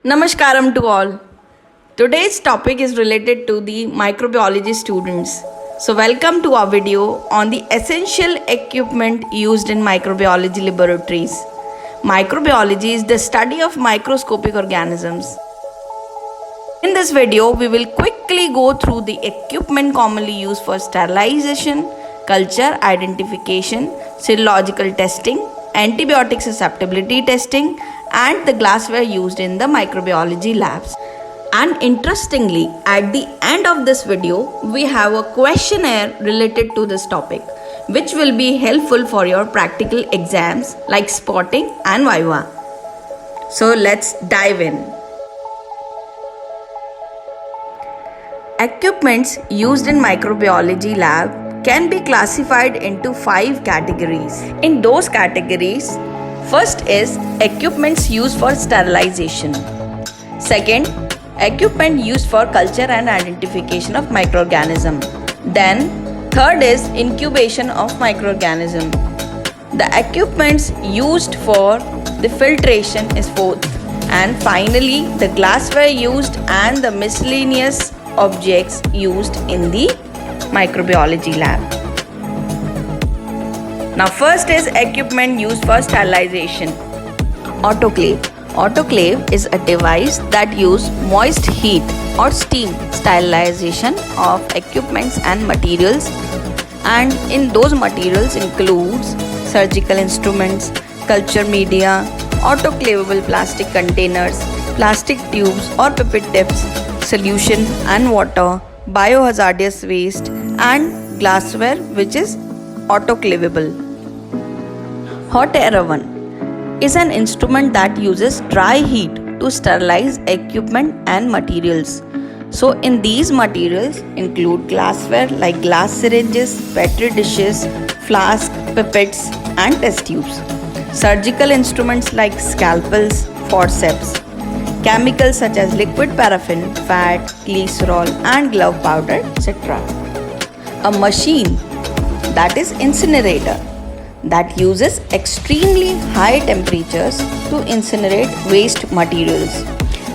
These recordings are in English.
Namaskaram to all. Today's topic is related to the microbiology students. So welcome to our video on the essential equipment used in microbiology laboratories. Microbiology is the study of microscopic organisms. In this video, we will quickly go through the equipment commonly used for sterilization, culture identification, serological testing, antibiotic susceptibility testing, and the glassware used in the microbiology labs. And interestingly, at the end of this video, we have a questionnaire related to this topic, which will be helpful for your practical exams like spotting and viva. So let's dive in. Equipments used in microbiology lab can be classified into 5 categories. In those categories, first is equipments used for sterilization. Second, equipment used for culture and identification of microorganism. Then, third is incubation of microorganism. The equipments used for the filtration is fourth. And finally, the glassware used and the miscellaneous objects used in the microbiology lab. Now first is equipment used for sterilization. Autoclave. Autoclave is a device that uses moist heat or steam sterilization of equipments and materials, and in those materials includes surgical instruments, culture media, autoclavable plastic containers, plastic tubes or pipette tips, solution and water, biohazardous waste, and glassware which is autoclavable. Hot air oven is an instrument that uses dry heat to sterilize equipment and materials. So in these materials include glassware like glass syringes, petri dishes, flasks, pipettes and test tubes. Surgical instruments like scalpels, forceps. Chemicals such as liquid paraffin, fat, glycerol and glove powder, etc. A machine, that is incinerator, that uses extremely high temperatures to incinerate waste materials.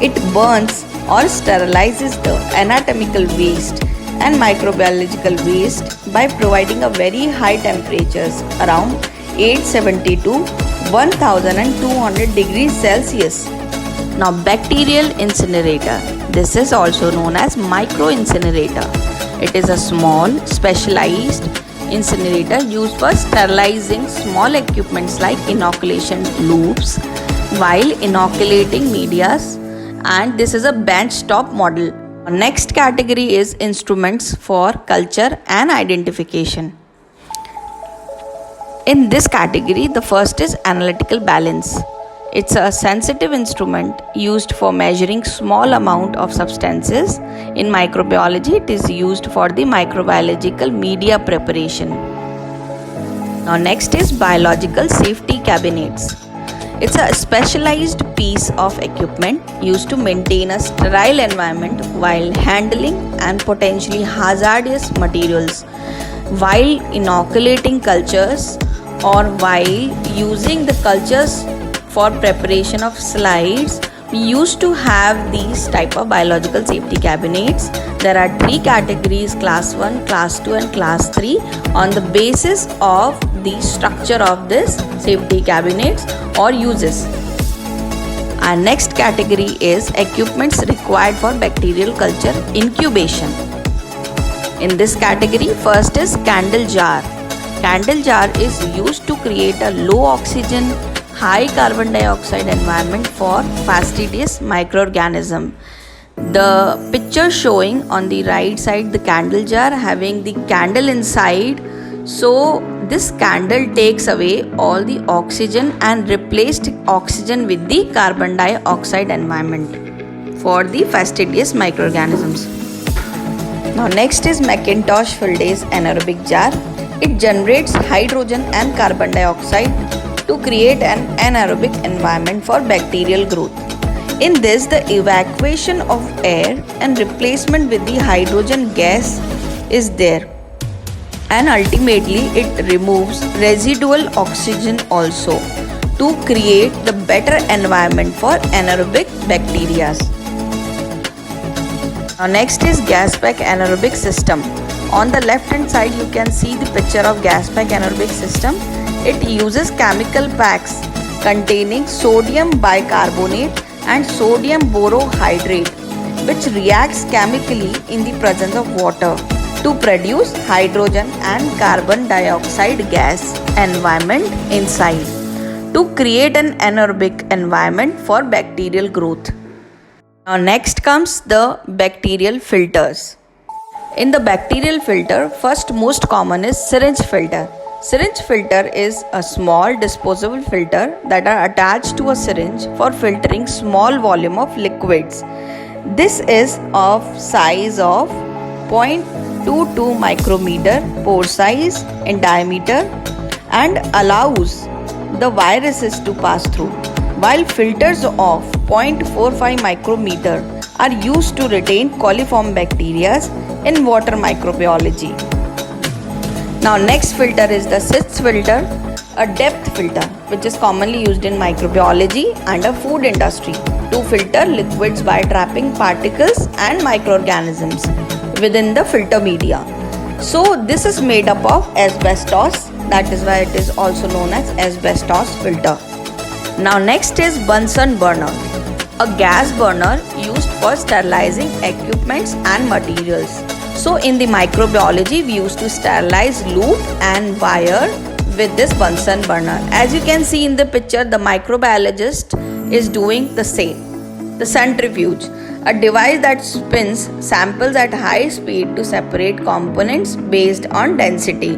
It burns or sterilizes the anatomical waste and microbiological waste by providing a very high temperatures around 870 to 1200 degrees Celsius. Now bacterial incinerator. This is also known as micro incinerator. It is a small specialized incinerator used for sterilizing small equipments like inoculation loops while inoculating medias, and this is a bench top model. Next category is instruments for culture and identification. In this category, the first is analytical balance. It's a sensitive instrument used for measuring small amount of substances. In microbiology, it is used for the microbiological media preparation. Now next is biological safety cabinets. It's a specialized piece of equipment used to maintain a sterile environment while handling and potentially hazardous materials, while inoculating cultures or while using the cultures for preparation of slides. We used to have these type of biological safety cabinets. There are 3 categories: class 1, class 2 and class 3 on the basis of the structure of this safety cabinets or uses. Our next category is equipments required for bacterial culture incubation. In this category, first is candle jar. Candle jar is used to create a low oxygen, high carbon dioxide environment for fastidious microorganism. The picture showing on the right side the candle jar having the candle inside. So this candle takes away all the oxygen and replaced oxygen with the carbon dioxide environment for the fastidious microorganisms. Now next is Macintosh Filday's anaerobic jar. It generates hydrogen and carbon dioxide to create an anaerobic environment for bacterial growth. In this, the evacuation of air and replacement with the hydrogen gas is there, and ultimately it removes residual oxygen also. to create the better environment for anaerobic bacteria. Now next is gas pack anaerobic system. On the left hand side you can see the picture of gas pack anaerobic system. It uses chemical packs containing sodium bicarbonate and sodium borohydrate, which reacts chemically in the presence of water to produce hydrogen and carbon dioxide gas environment inside to create an anaerobic environment for bacterial growth. Now next comes the bacterial filters. In the bacterial filter, first most common is syringe filter. Syringe filter is a small disposable filter that are attached to a syringe for filtering small volume of liquids. This is of size of 0.22 micrometer pore size in diameter and allows the viruses to pass through, while filters of 0.45 micrometer are used to retain coliform bacteria in water microbiology. Now next filter is the SITS filter, a depth filter which is commonly used in microbiology and a food industry to filter liquids by trapping particles and microorganisms within the filter media. So this is made up of asbestos, that is why it is also known as asbestos filter. Now next is Bunsen burner, a gas burner used for sterilizing equipments and materials. So in the microbiology, we used to sterilize loop and wire with this Bunsen burner. As you can see in the picture, the microbiologist is doing the same. The centrifuge, a device that spins samples at high speed to separate components based on density.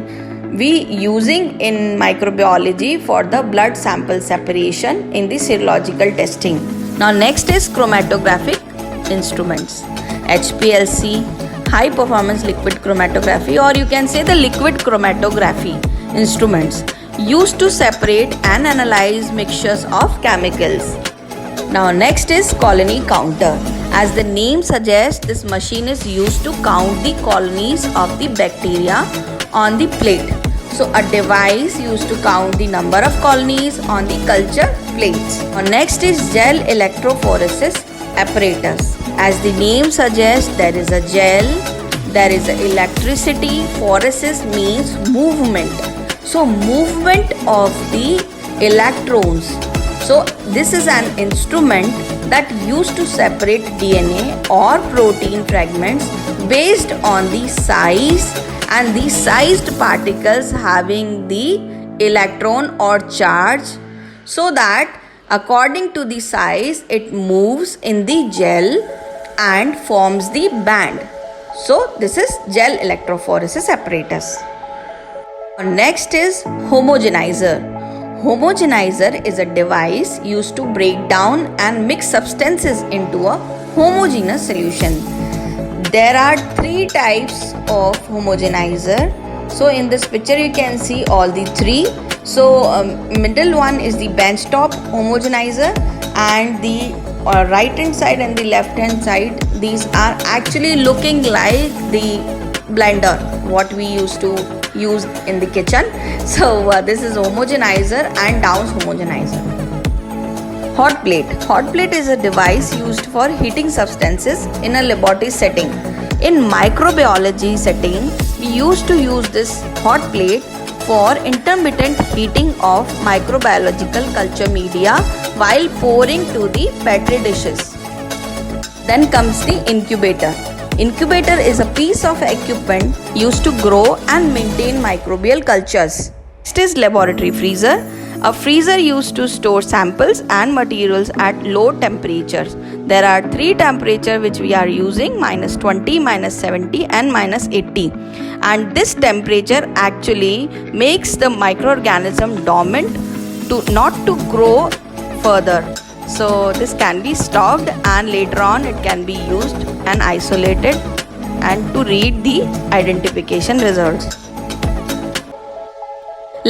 We using in microbiology for the blood sample separation in the serological testing. Now next is chromatographic instruments, HPLC, high performance liquid chromatography, or you can say the liquid chromatography instruments used to separate and analyze mixtures of chemicals. Now next is colony counter. As the name suggests, this machine is used to count the colonies of the bacteria on the plate. So a device used to count the number of colonies on the culture plates. Now next is gel electrophoresis apparatus. As the name suggests, there is a gel, there is electricity. Phoresis means movement. So movement of the electrons. So this is an instrument that used to separate DNA or protein fragments based on the size, and the sized particles having the electron or charge, so that according to the size it moves in the gel and forms the band. So this is gel electrophoresis apparatus. Next is homogenizer. Homogenizer is a device used to break down and mix substances into a homogeneous solution. There are three types of homogenizer. So in this picture you can see all the three. So middle one is the benchtop homogenizer, and the right hand side and the left hand side, these are actually looking like the blender what we used to use in the kitchen. So this is homogenizer and Dow's homogenizer. Hot plate. Hot plate is a device used for heating substances in a laboratory setting. In microbiology setting, we used to use this hot plate for intermittent heating of microbiological culture media while pouring to the petri dishes. Then comes the incubator. Incubator is a piece of equipment used to grow and maintain microbial cultures. Next is laboratory freezer. A freezer used to store samples and materials at low temperatures. There are three temperatures which we are using: -20, -70 and -80. And this temperature actually makes the microorganism dormant to not to grow further. So this can be stocked and later on it can be used and isolated and to read the identification results.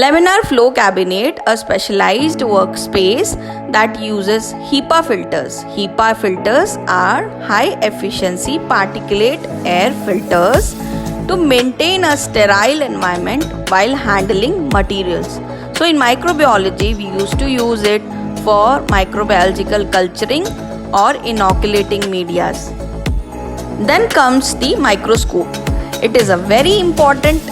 Laminar flow cabinet, a specialized workspace that uses HEPA filters. HEPA filters are high efficiency particulate air filters to maintain a sterile environment while handling materials. So in microbiology, we used to use it for microbiological culturing or inoculating medias. Then comes the microscope. It is a very important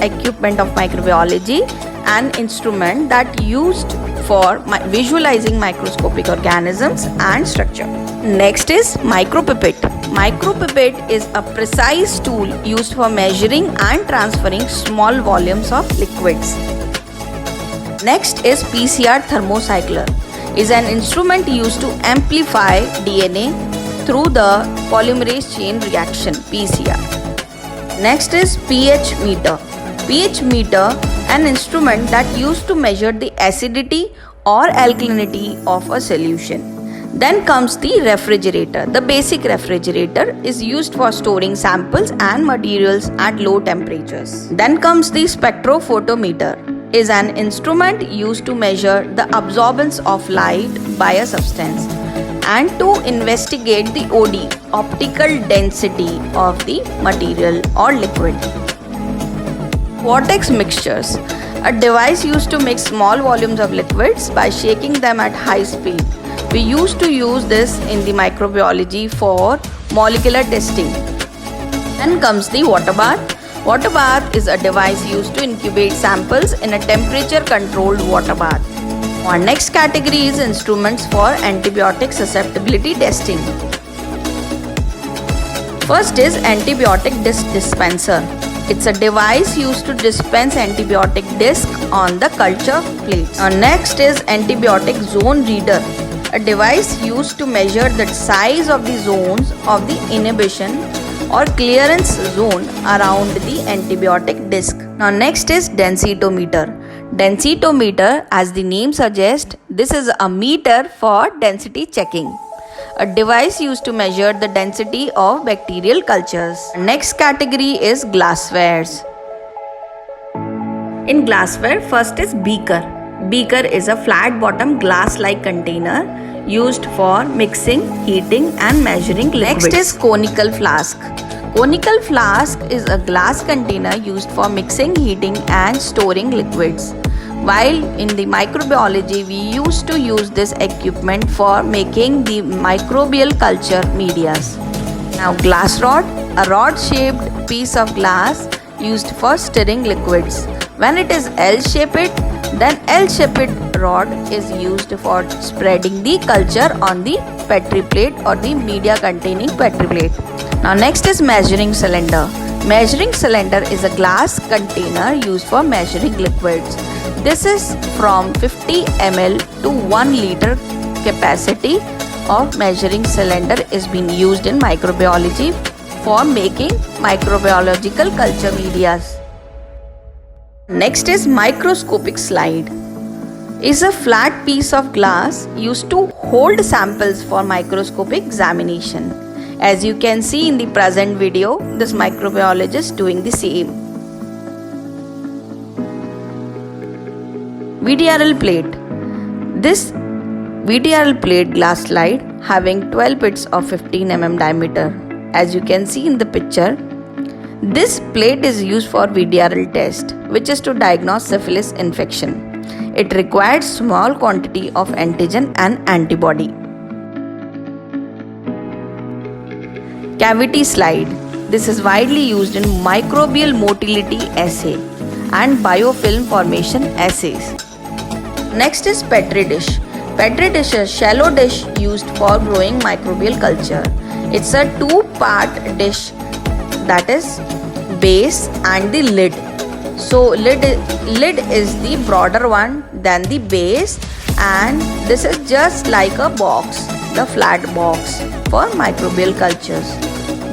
equipment of microbiology, an instrument that used for visualizing microscopic organisms and structure. Next is micropipette. Micropipette is a precise tool used for measuring and transferring small volumes of liquids. Next is PCR thermocycler. Is an instrument used to amplify DNA through the polymerase chain reaction (PCR). Next is pH meter. pH meter, an instrument that used to measure the acidity or alkalinity of a solution. Then comes the refrigerator. The basic refrigerator is used for storing samples and materials at low temperatures. Then comes the spectrophotometer. Is an instrument used to measure the absorbance of light by a substance and to investigate the OD, optical density of the material or liquid. Vortex mixtures. A device used to mix small volumes of liquids by shaking them at high speed. We used to use this in the microbiology for molecular testing. Then comes the water bath. Water bath is a device used to incubate samples in a temperature controlled water bath. Our next category is instruments for antibiotic susceptibility testing. First is antibiotic disc dispenser. It's a device used to dispense antibiotic disc on the culture plates. Next is antibiotic zone reader, a device used to measure the size of the zones of the inhibition or clearance zone around the antibiotic disc. Now next is densitometer. Densitometer, as the name suggests, this is a meter for density checking. A device used to measure the density of bacterial cultures. Next category is glasswares. In glassware, first is beaker. Beaker is a flat bottom glass-like container used for mixing, heating and measuring liquids. Next is conical flask. Conical flask is a glass container used for mixing, heating and storing liquids. While in the microbiology, we used to use this equipment for making the microbial culture medias. Now glass rod, a rod-shaped piece of glass used for stirring liquids. When it is L-shaped, then L-shaped rod is used for spreading the culture on the Petri plate or the media containing Petri plate. Now next is measuring cylinder. Measuring cylinder is a glass container used for measuring liquids. This is from 50 ml to 1 liter capacity of measuring cylinder is being used in microbiology for making microbiological culture medias. Next is microscopic slide. Is a flat piece of glass used to hold samples for microscopic examination. As you can see in the present video, this microbiologist doing the same. VDRL plate. This VDRL plate glass slide having 12 bits of 15 mm diameter. As you can see in the picture, this plate is used for VDRL test, which is to diagnose syphilis infection. It requires small quantity of antigen and antibody. Cavity slide. This is widely used in microbial motility assay and biofilm formation assays. Next is Petri dish. Petri dish is a shallow dish used for growing microbial culture. It's a two-part dish, that is base and the lid. So lid is the broader one than the base, and this is just like a box, the flat box for microbial cultures.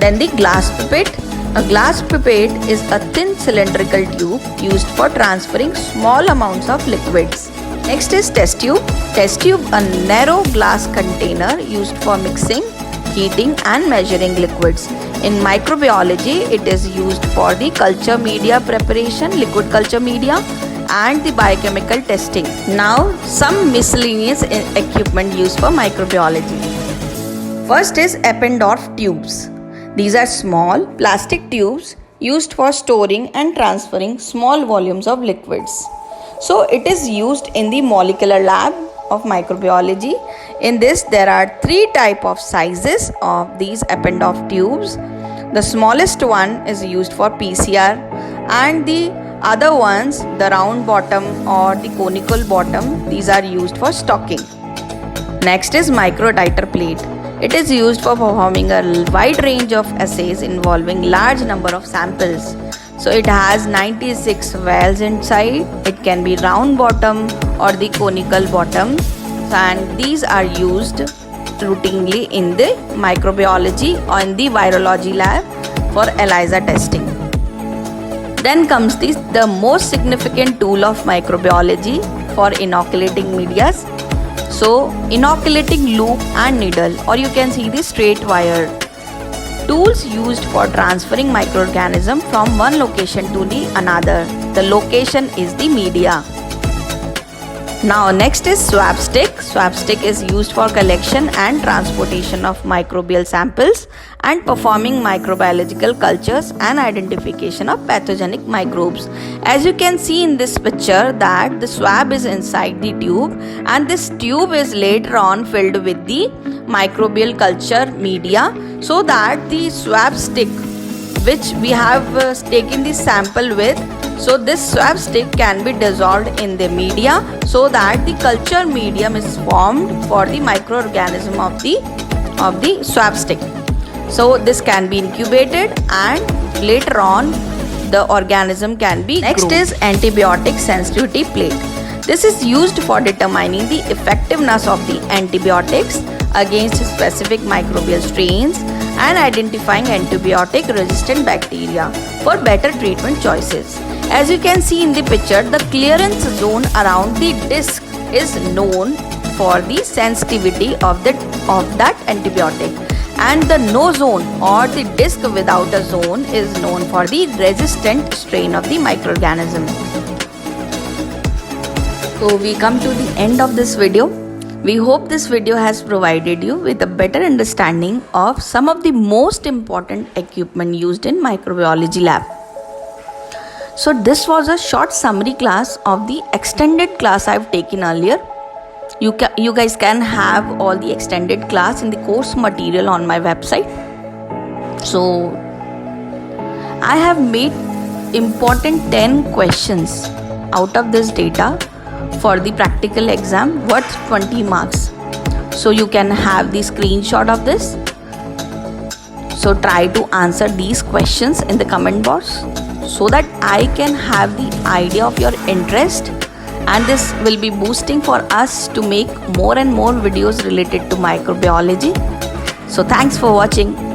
Then the glass pipette. A glass pipette is a thin cylindrical tube used for transferring small amounts of liquids. Next is test tube. Test tube, a narrow glass container used for mixing, heating and measuring liquids. In microbiology, it is used for the culture media preparation, liquid culture media and the biochemical testing. Now, some miscellaneous equipment used for microbiology. First is Eppendorf tubes. These are small plastic tubes used for storing and transferring small volumes of liquids. So it is used in the molecular lab of microbiology. In this, there are 3 types of sizes of these Eppendorf tubes. The smallest one is used for PCR, and the other ones, the round bottom or the conical bottom, these are used for stocking. Next is microtiter plate. It is used for performing a wide range of assays involving large number of samples. So it has 96 valves inside. It can be round bottom or the conical bottom, and these are used routinely in the microbiology or in the virology lab for ELISA testing. Then comes the most significant tool of microbiology for inoculating media. So inoculating loop and needle, or you can see the straight wire. Tools used for transferring microorganism from one location to the another. The location is the media. Now next is swab stick. Swab stick is used for collection and transportation of microbial samples and performing microbiological cultures and identification of pathogenic microbes. As you can see in this picture that the swab is inside the tube, and this tube is later on filled with the microbial culture media, so that the swab stick which we have taken the sample with, so this swab stick can be dissolved in the media so that the culture medium is formed for the microorganism of the swab stick. So this can be incubated, and later on the organism can be Next grown. Is antibiotic sensitivity plate. This is used for determining the effectiveness of the antibiotics against specific microbial strains and identifying antibiotic resistant bacteria for better treatment choices. As you can see in the picture, the clearance zone around the disc is known for the sensitivity of that antibiotic, and the no zone or the disc without a zone is known for the resistant strain of the microorganism. So we come to the end of this video. We hope this video has provided you with a better understanding of some of the most important equipment used in microbiology lab. So this was a short summary class of the extended class I've taken earlier. You guys can have all the extended class in the course material on my website. So I have made important 10 questions out of this data for the practical exam worth 20 marks. So you can have the screenshot of this. So try to answer these questions in the comment box so that I can have the idea of your interest, and this will be boosting for us to make more and more videos related to microbiology. So thanks for watching.